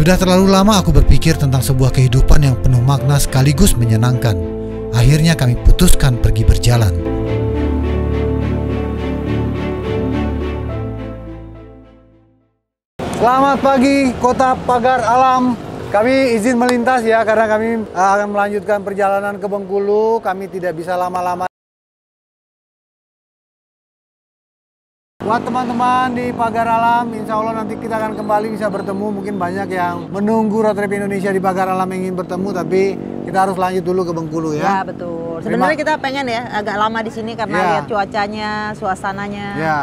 Sudah terlalu lama aku berpikir tentang sebuah kehidupan yang penuh makna sekaligus menyenangkan. Akhirnya kami putuskan pergi berjalan. Selamat pagi Kota Pagar Alam. Kami izin melintas ya karena kami akan melanjutkan perjalanan ke Bengkulu. Kami tidak bisa lama-lama. Buat teman-teman di Pagar Alam, insya Allah nanti kita akan kembali bisa bertemu. Mungkin banyak yang menunggu Road Trip Indonesia di Pagar Alam ingin bertemu, tapi kita harus lanjut dulu ke Bengkulu ya. Ya betul. Sebenarnya kita pengen ya agak lama di sini karena lihat cuacanya, suasananya. Ya,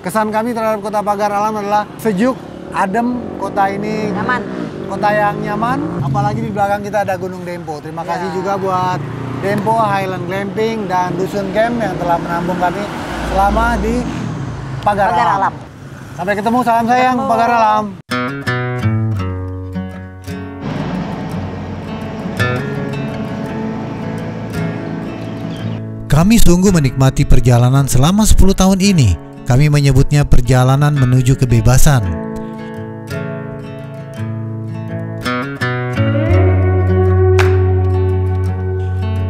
kesan kami terhadap Kota Pagar Alam adalah sejuk, adem, kota ini nyaman. Kota yang nyaman. Apalagi di belakang kita ada Gunung Dempo. Terima kasih juga buat Dempo, Highland Glamping, dan Dusun Camp yang telah menampung kami selama di Pagar Alam. Sampai ketemu, salam sayang Pagar Alam. Kami sungguh menikmati perjalanan selama 10 tahun ini. Kami menyebutnya perjalanan menuju kebebasan.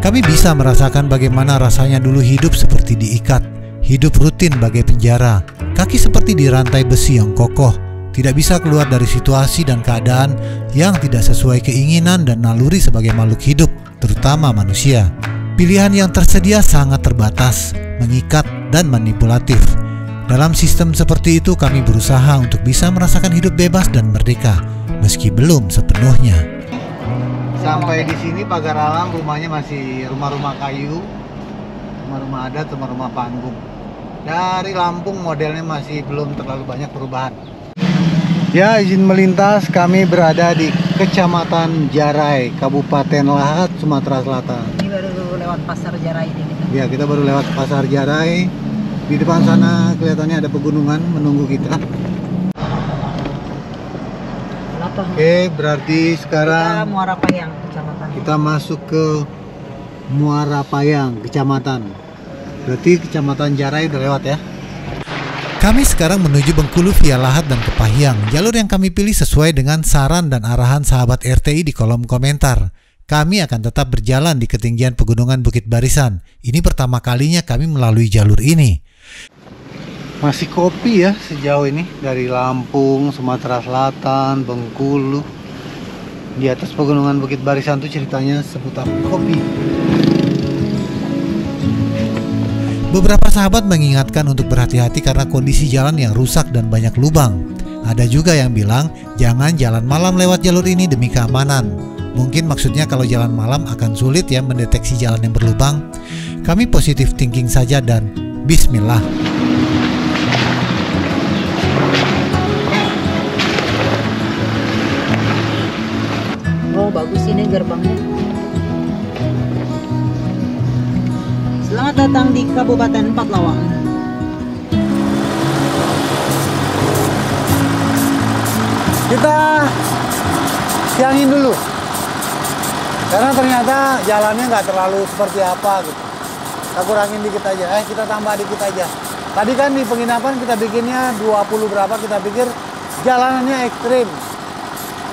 Kami bisa merasakan bagaimana rasanya dulu hidup seperti diikat. Hidup rutin bagai penjara, kaki seperti dirantai besi yang kokoh, tidak bisa keluar dari situasi dan keadaan yang tidak sesuai keinginan dan naluri sebagai makhluk hidup, terutama manusia. Pilihan yang tersedia sangat terbatas, mengikat, dan manipulatif. Dalam sistem seperti itu kami berusaha untuk bisa merasakan hidup bebas dan merdeka, meski belum sepenuhnya. Sampai di sini Pagar Alam rumahnya masih rumah-rumah kayu, rumah-rumah adat, rumah-rumah panggung. Dari Lampung modelnya masih belum terlalu banyak perubahan. Ya, izin melintas, kami berada di Kecamatan Jarai, Kabupaten Lahat, Sumatera Selatan. Ini baru lewat Pasar Jarai ini kita. Ya, kita baru lewat Pasar Jarai. Di depan sana kelihatannya ada pegunungan menunggu kita. Oke, berarti sekarang kita Muara Payang, kecamatan. Kita masuk ke Muara Payang, kecamatan. Berarti Kecamatan Jarai udah lewat ya. Kami sekarang menuju Bengkulu via Lahat dan Kepahyang. Jalur yang kami pilih sesuai dengan saran dan arahan sahabat RTI di kolom komentar. Kami akan tetap berjalan di ketinggian pegunungan Bukit Barisan. Ini pertama kalinya kami melalui jalur ini. Masih kopi ya sejauh ini. Dari Lampung, Sumatera Selatan, Bengkulu. Di atas pegunungan Bukit Barisan tuh ceritanya seputar kopi. Beberapa sahabat mengingatkan untuk berhati-hati karena kondisi jalan yang rusak dan banyak lubang. Ada juga yang bilang jangan jalan malam lewat jalur ini demi keamanan. Mungkin maksudnya kalau jalan malam akan sulit ya mendeteksi jalan yang berlubang. Kami positive thinking saja dan bismillah. Oh, bagus ini gerbangnya. Selamat datang di Kabupaten Patlawang. Kita siangin dulu, karena ternyata jalannya nggak terlalu seperti apa gitu. Kita kurangin dikit aja, kita tambah dikit aja. Tadi kan di penginapan kita bikinnya 20 berapa, kita pikir jalanannya ekstrim.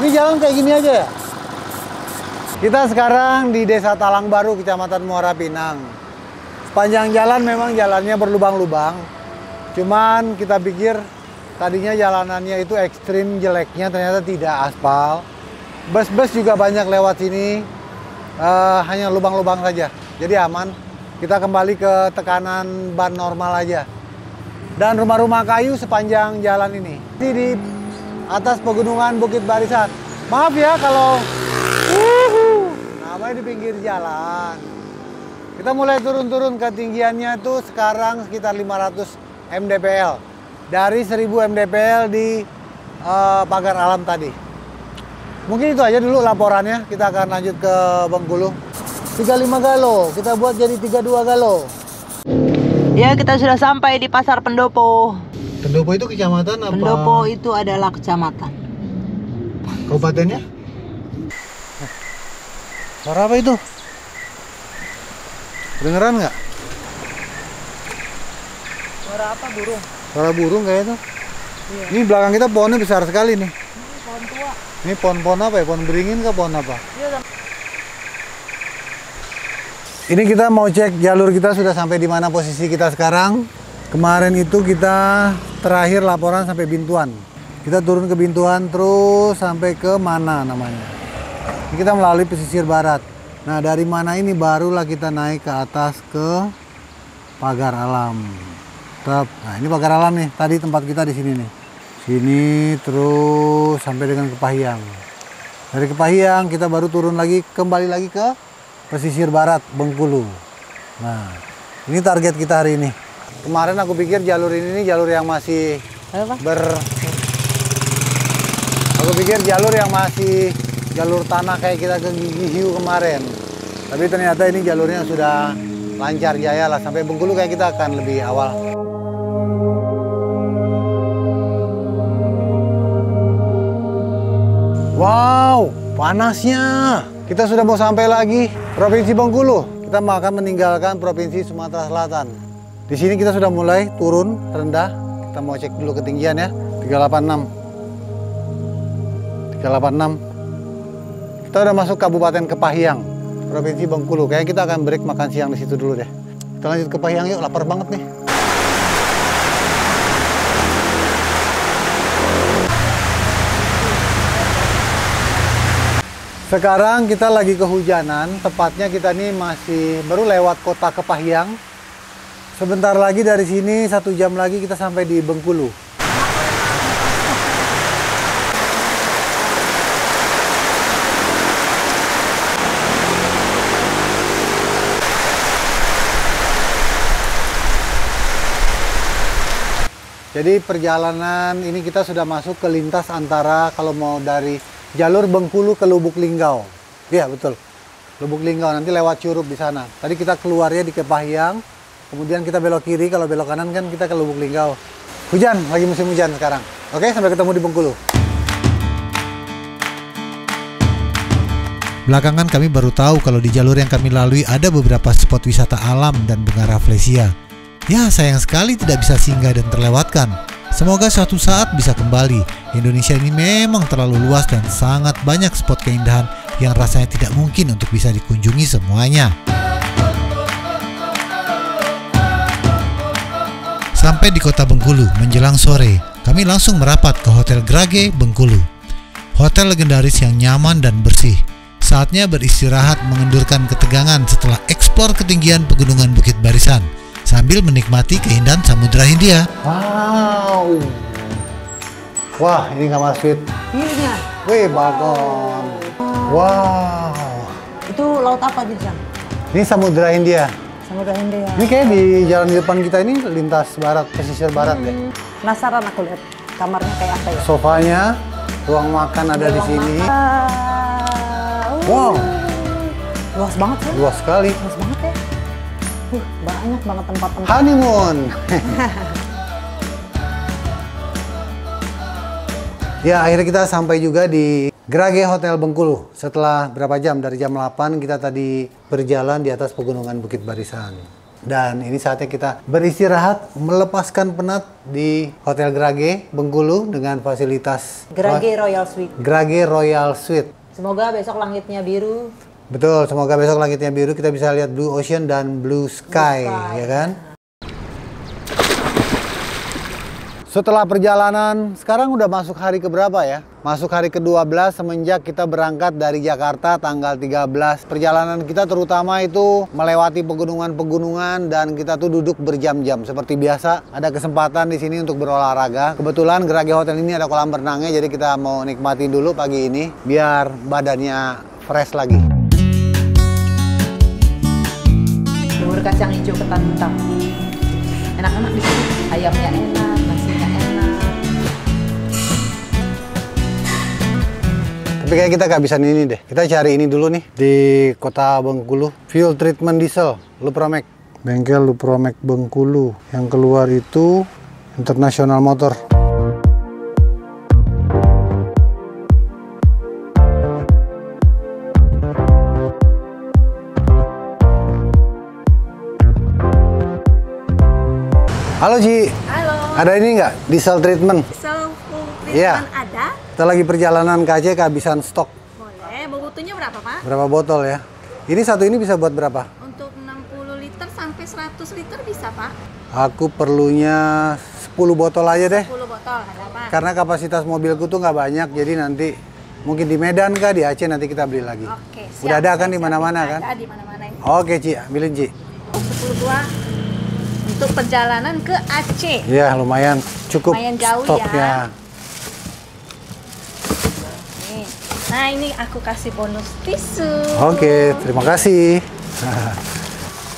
Ini jalan kayak gini aja ya. Kita sekarang di Desa Talang Baru, Kecamatan Muara Pinang. Sepanjang jalan memang jalannya berlubang-lubang. Cuman kita pikir tadinya jalanannya itu ekstrim jeleknya, ternyata tidak aspal. Bus-bus juga banyak lewat sini, hanya lubang-lubang saja. Jadi aman, kita kembali ke tekanan ban normal aja. Dan rumah-rumah kayu sepanjang jalan ini. Ini di atas pegunungan Bukit Barisan. Maaf ya kalau namanya di pinggir jalan. Kita mulai turun-turun, ketinggiannya tuh sekarang sekitar 500 mdpl. Dari 1000 mdpl di Pagar Alam tadi. Mungkin itu aja dulu laporannya, kita akan lanjut ke Bengkulu. 35 galo, kita buat jadi 32 galo. Ya, kita sudah sampai di Pasar Pendopo. Pendopo itu kecamatan apa? Pendopo itu adalah kecamatan. Kabupatennya? Suara apa itu? Kedengeran nggak? Suara apa? Burung. Suara burung kayaknya tuh. Iya. Ini belakang kita pohonnya besar sekali nih. Ini pohon pohon tua. Ini pohon-pohon apa ya? Pohon beringin kah pohon apa? Iya. Ini kita mau cek jalur kita sudah sampai di mana posisi kita sekarang. Kemarin itu kita terakhir laporan sampai Bintuan. Kita turun ke Bintuan terus sampai ke mana namanya. Ini kita melalui pesisir barat. Nah dari mana ini barulah kita naik ke atas ke Pagar Alam. Nah ini Pagar Alam nih. Tadi tempat kita di sini nih. Sini terus sampai dengan Kepahyang. Dari Kepahyang kita baru turun lagi kembali lagi ke pesisir barat Bengkulu. Nah, ini target kita hari ini. Kemarin aku pikir jalur ini jalur yang masih Aku pikir jalur yang masih jalur tanah kayak kita ke Gigi Hiu kemarin. Tapi ternyata ini jalurnya sudah lancar jaya lah. Sampai Bengkulu kayak kita akan lebih awal. Wow, panasnya. Kita sudah mau sampai lagi Provinsi Bengkulu. Kita akan meninggalkan Provinsi Sumatera Selatan. Di sini kita sudah mulai turun rendah. Kita mau cek dulu ketinggian ya. 386. Kita udah masuk Kabupaten Kepahyang, Provinsi Bengkulu. Kayaknya kita akan break makan siang di situ dulu deh. Kita lanjut ke Kepahyang yuk, lapar banget nih. Sekarang kita lagi kehujanan, tepatnya kita nih masih baru lewat kota Kepahyang. Sebentar lagi dari sini 1 jam lagi kita sampai di Bengkulu. Jadi perjalanan ini kita sudah masuk ke lintas antara kalau mau dari jalur Bengkulu ke Lubuk Linggau. Iya betul, Lubuk Linggau nanti lewat Curup di sana. Tadi kita keluarnya di Kepahyang, kemudian kita belok kiri, kalau belok kanan kan kita ke Lubuk Linggau. Hujan, lagi musim hujan sekarang. Oke, sampai ketemu di Bengkulu. Belakangan kami baru tahu kalau di jalur yang kami lalui ada beberapa spot wisata alam dan bunga rafflesia. Ya, sayang sekali tidak bisa singgah dan terlewatkan. Semoga suatu saat bisa kembali. Indonesia ini memang terlalu luas dan sangat banyak spot keindahan yang rasanya tidak mungkin untuk bisa dikunjungi semuanya. Sampai di kota Bengkulu menjelang sore, kami langsung merapat ke Hotel Grage Bengkulu. Hotel legendaris yang nyaman dan bersih. Saatnya beristirahat mengendurkan ketegangan setelah eksplor ketinggian pegunungan Bukit Barisan sambil menikmati keindahan Samudra Hindia. Wow. Wah, ini kamar suite. View-nya. Wih, balkon. Wow. Itu laut apa di sana? Ini Samudra Hindia. Samudra Hindia. Ini kayak di jalan di depan kita ini lintas barat, pesisir barat deh. Penasaran aku lihat kamarnya kayak apa ya? Sofanya, ruang makan ada di sini. Wow. Luas banget sih. Luas sekali. Luas banget ya. Banyak banget tempat-tempat. Honeymoon. Ya, akhirnya kita sampai juga di Grage Hotel Bengkulu. Setelah berapa jam? Dari jam 8 kita tadi berjalan di atas pegunungan Bukit Barisan. Dan ini saatnya kita beristirahat, melepaskan penat di Hotel Grage Bengkulu dengan fasilitas Grage Royal Suite. Grage Royal Suite. Semoga besok langitnya biru. Betul, semoga besok langitnya biru, kita bisa lihat blue ocean dan blue sky, ya kan? Setelah perjalanan, sekarang udah masuk hari keberapa ya? Masuk hari ke-12 semenjak kita berangkat dari Jakarta tanggal 13. Perjalanan kita terutama itu melewati pegunungan-pegunungan dan kita tuh duduk berjam-jam. Seperti biasa, ada kesempatan di sini untuk berolahraga. Kebetulan Grage Hotel ini ada kolam renangnya, jadi kita mau nikmatin dulu pagi ini biar badannya fresh lagi. Bubur kacang hijau ketan hitam. Enak-enak di sini. Ayamnya enak, nasinya enak. Tapi kayak kita kehabisan ini deh. Kita cari ini dulu nih di kota Bengkulu. Fuel treatment diesel, Lupromek. Bengkel Lupromek Bengkulu. Yang keluar itu International Motor. Halo Ci. Halo. Ada ini nggak? Diesel treatment? Diesel full treatment Iya. ada. Kita lagi perjalanan ke Aceh kehabisan stok. Boleh, butuhnya berapa Pak? Berapa botol ya? Ini satu ini bisa buat berapa? Untuk 60 liter sampai 100 liter bisa Pak. Aku perlunya 10 botol aja deh. 10 botol ada Pak. Karena kapasitas mobilku tuh nggak banyak, jadi nanti mungkin di Medan kah, di Aceh nanti kita beli lagi. Oke, siap. Udah ada kan di mana-mana kan? Ada di mana-mana ini. Oke Ci, ambilin Ci. 10 buah untuk perjalanan ke Aceh. Ya lumayan cukup Lumayan jauh stoknya. Nih. Nah ini aku kasih bonus tisu. Oke, terima kasih.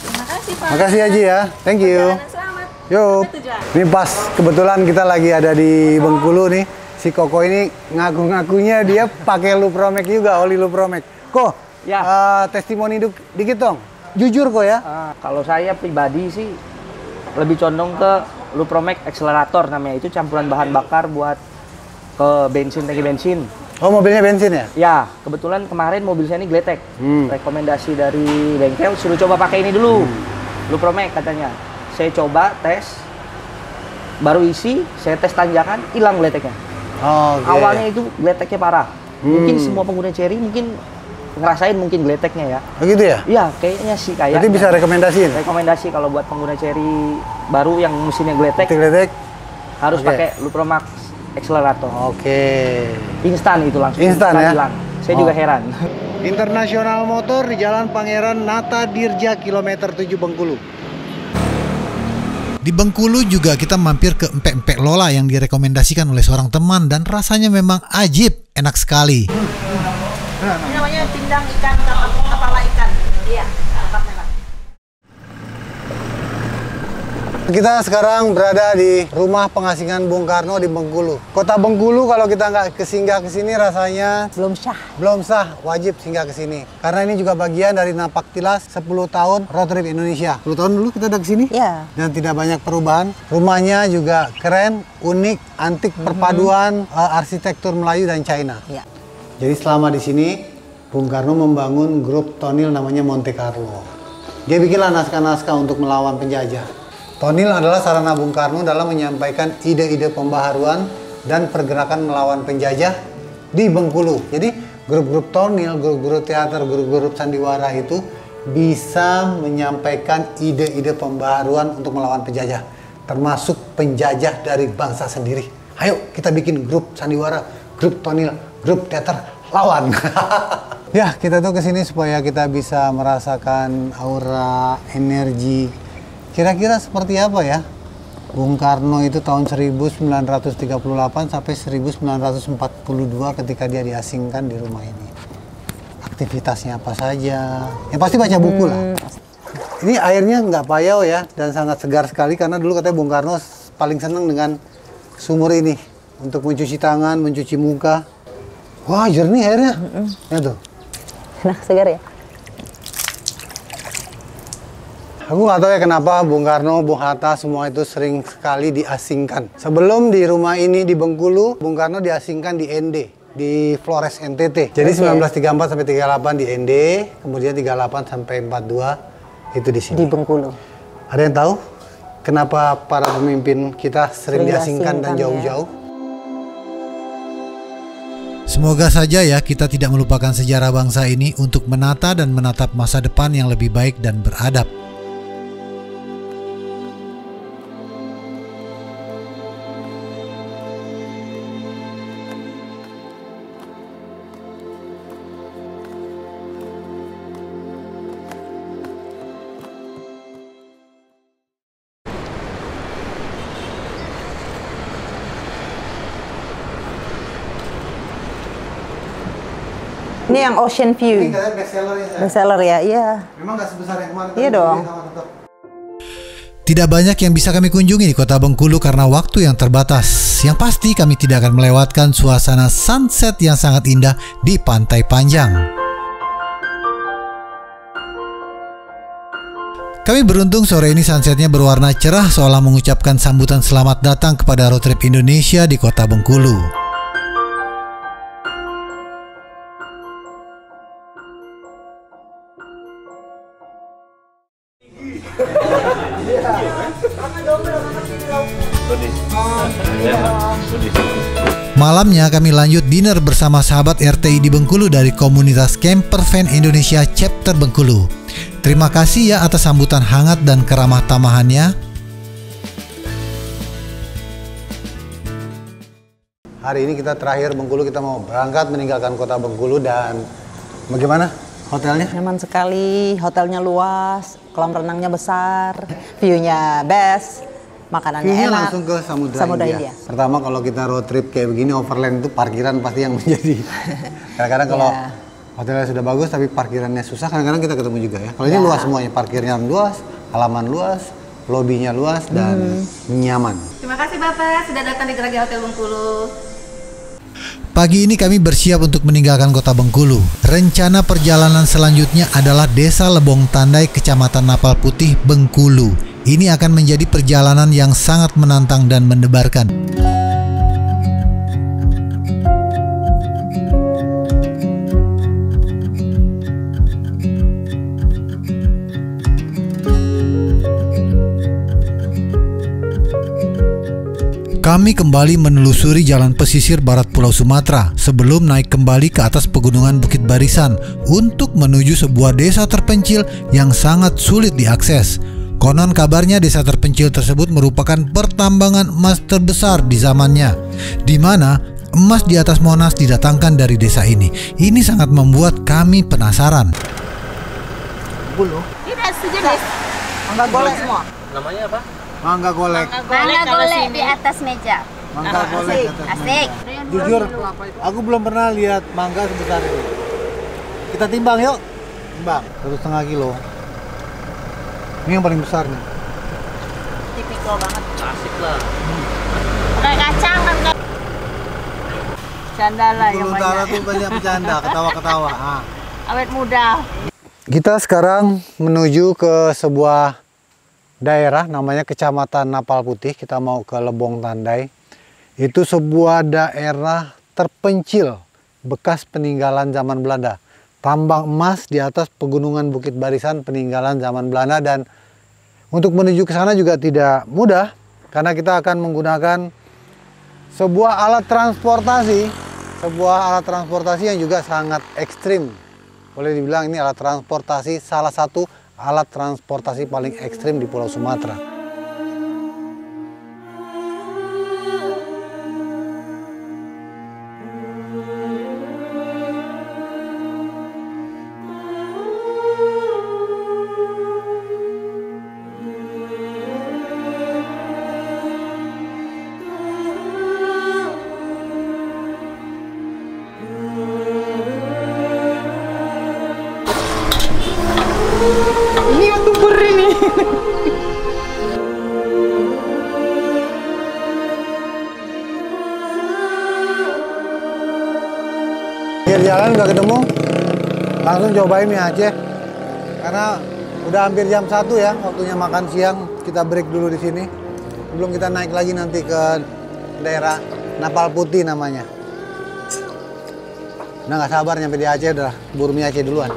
Terima kasih Pak. Makasih ya Ci ya, thank you. Perjalanan selamat. Yuk, Sampai tujuan. ini pas kebetulan kita lagi ada di Bengkulu nih. Si Koko ini ngaku-ngakunya dia pakai Lupromek juga, oli Lupromek. Ko, Ya. testimoni dikit dong. Jujur kok ya. Kalau saya pribadi sih lebih condong ke Lupromek Accelerator namanya. Itu campuran bahan bakar buat ke bensin, tangki bensin. Oh mobilnya bensin ya? Ya, kebetulan kemarin mobil saya ini Gletek. Rekomendasi dari bengkel suruh coba pakai ini dulu. Lupromek katanya. Saya coba tes, baru isi, saya tes tanjakan, hilang Gleteknya. Oke. Awalnya itu Gleteknya parah. Mungkin semua pengguna Cherry mungkin ngerasain mungkin Gleteknya ya. Oh gitu ya? Iya, kayaknya sih kayak. Berarti bisa rekomendasiin? Rekomendasi kalau buat pengguna Cherry baru yang mesinnya Gletek Gletek? harus Oke. pakai Lupromax Accelerator. Oke. Instan itu langsung. Instan ya? hilang. Saya Oh. juga heran. Internasional Motor di Jalan Pangeran Nata Dirja kilometer 7 Bengkulu. Di Bengkulu juga kita mampir ke empek-empek Lola yang direkomendasikan oleh seorang teman dan rasanya memang ajib, enak sekali. Ini namanya pindang ikan, kepala ikan. Iya, tempat merah. Kita sekarang berada di rumah pengasingan Bung Karno di Bengkulu. Kota Bengkulu kalau kita nggak kesinggah ke sini rasanya belum sah, wajib singgah ke sini. Karena ini juga bagian dari Napak Tilas 10 tahun road trip Indonesia. 10 tahun dulu kita udah ke sini. Iya. Dan tidak banyak perubahan. Rumahnya juga keren, unik, antik, perpaduan arsitektur Melayu dan China. Iya. Jadi selama di sini Bung Karno membangun grup tonil namanya Monte Carlo. Dia bikinlah naskah-naskah untuk melawan penjajah. Tonil adalah sarana Bung Karno dalam menyampaikan ide-ide pembaharuan dan pergerakan melawan penjajah di Bengkulu. Jadi grup-grup tonil, grup-grup teater, grup-grup sandiwara itu bisa menyampaikan ide-ide pembaharuan untuk melawan penjajah. Termasuk penjajah dari bangsa sendiri. Ayo kita bikin grup sandiwara, grup tonil, grup teater, lawan. Ya kita tuh kesini supaya kita bisa merasakan aura, energi. Kira-kira seperti apa ya? Bung Karno itu tahun 1938 sampai 1942 ketika dia diasingkan di rumah ini. Aktivitasnya apa saja? Ya pasti baca buku lah. Ini airnya nggak payau ya dan sangat segar sekali karena dulu katanya Bung Karno paling senang dengan sumur ini untuk mencuci tangan, mencuci muka. Wah jernih airnya. Ya tuh. Enak segar ya? Aku nggak tahu ya kenapa Bung Karno, Bung Hatta semua itu sering sekali diasingkan. Sebelum di rumah ini di Bengkulu, Bung Karno diasingkan di ND, di Flores NTT. Jadi 1934 sampai 38 di ND, kemudian 38 sampai 42 itu di sini. Di Bengkulu. Ada yang tahu kenapa para pemimpin kita sering diasingkan dan jauh-jauh? Semoga saja ya kita tidak melupakan sejarah bangsa ini untuk menata dan menatap masa depan yang lebih baik dan beradab. Ini yang Ocean View. Ini katanya bestseller ya. Bestseller ya, iya. Memang nggak sebesar yang kemarin. Iya dong. Tidak banyak yang bisa kami kunjungi di kota Bengkulu karena waktu yang terbatas. Yang pasti kami tidak akan melewatkan suasana sunset yang sangat indah di Pantai Panjang. Kami beruntung sore ini sunsetnya berwarna cerah seolah mengucapkan sambutan selamat datang kepada road trip Indonesia di kota Bengkulu. Malamnya kami lanjut dinner bersama sahabat RTI di Bengkulu dari komunitas Camper Van Indonesia Chapter Bengkulu. Terima kasih ya atas sambutan hangat dan keramah tamahannya. Hari ini kita terakhir Bengkulu, kita mau berangkat meninggalkan kota Bengkulu. Dan bagaimana hotelnya? Nyaman sekali, hotelnya luas, kolam renangnya besar, view-nya best, makanannya View-nya enak. langsung ke Samudra India. Pertama kalau kita road trip kayak begini overland itu parkiran pasti yang menjadi. Kadang-kadang kalau hotelnya sudah bagus tapi parkirannya susah, kadang-kadang kita ketemu juga ya. Kalau ini luas semuanya, parkirnya luas, halaman luas, lobinya luas dan nyaman. Terima kasih Bapak sudah datang di Gerage Hotel Bengkulu. Pagi ini kami bersiap untuk meninggalkan kota Bengkulu. Rencana perjalanan selanjutnya adalah Desa Lebong Tandai, Kecamatan Napal Putih, Bengkulu. Ini akan menjadi perjalanan yang sangat menantang dan mendebarkan. Kami kembali menelusuri jalan pesisir barat Pulau Sumatera sebelum naik kembali ke atas pegunungan Bukit Barisan untuk menuju sebuah desa terpencil yang sangat sulit diakses. Konon kabarnya desa terpencil tersebut merupakan pertambangan emas terbesar di zamannya, di mana emas di atas Monas didatangkan dari desa ini. Ini sangat membuat kami penasaran. Tidak sejenis. Enggak boleh semua. Namanya apa? Mangga golek. Mangga golek di atas meja. Mangga golek. Asik. Jujur, aku belum pernah lihat mangga sebesar ini. Kita timbang yuk. Timbang 1,5 kilo. Ini yang paling besar nih. Tipikal banget. Asik lah. Pakai kacang kan enggak. Canda lah yang Utara banyak. tuh banyak bercanda, ketawa-ketawa. Awet muda. Kita sekarang menuju ke sebuah daerah namanya Kecamatan Napal Putih. Kita mau ke Lebong Tandai. Itu sebuah daerah terpencil bekas peninggalan zaman Belanda. Tambang emas di atas pegunungan Bukit Barisan peninggalan zaman Belanda, dan untuk menuju ke sana juga tidak mudah karena kita akan menggunakan sebuah alat transportasi yang juga sangat ekstrim. Boleh dibilang ini alat transportasi, salah satu alat transportasi paling ekstrim di Pulau Sumatera. Ini YouTuber ini. Akhir jalan udah ketemu, langsung cobain mie Aceh. Karena udah hampir jam 1 ya, waktunya makan siang. Kita break dulu di sini. Sebelum kita naik lagi nanti ke daerah Napal Putih namanya. Nah nggak sabar nyampe di Aceh, udah buru mie Aceh duluan.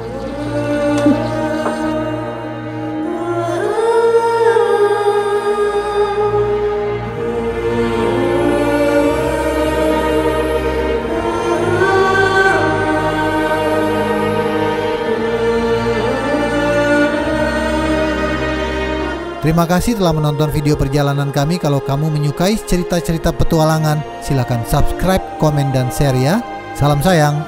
Terima kasih telah menonton video perjalanan kami. Kalau kamu menyukai cerita-cerita petualangan, silakan subscribe, komen, dan share ya. Salam sayang.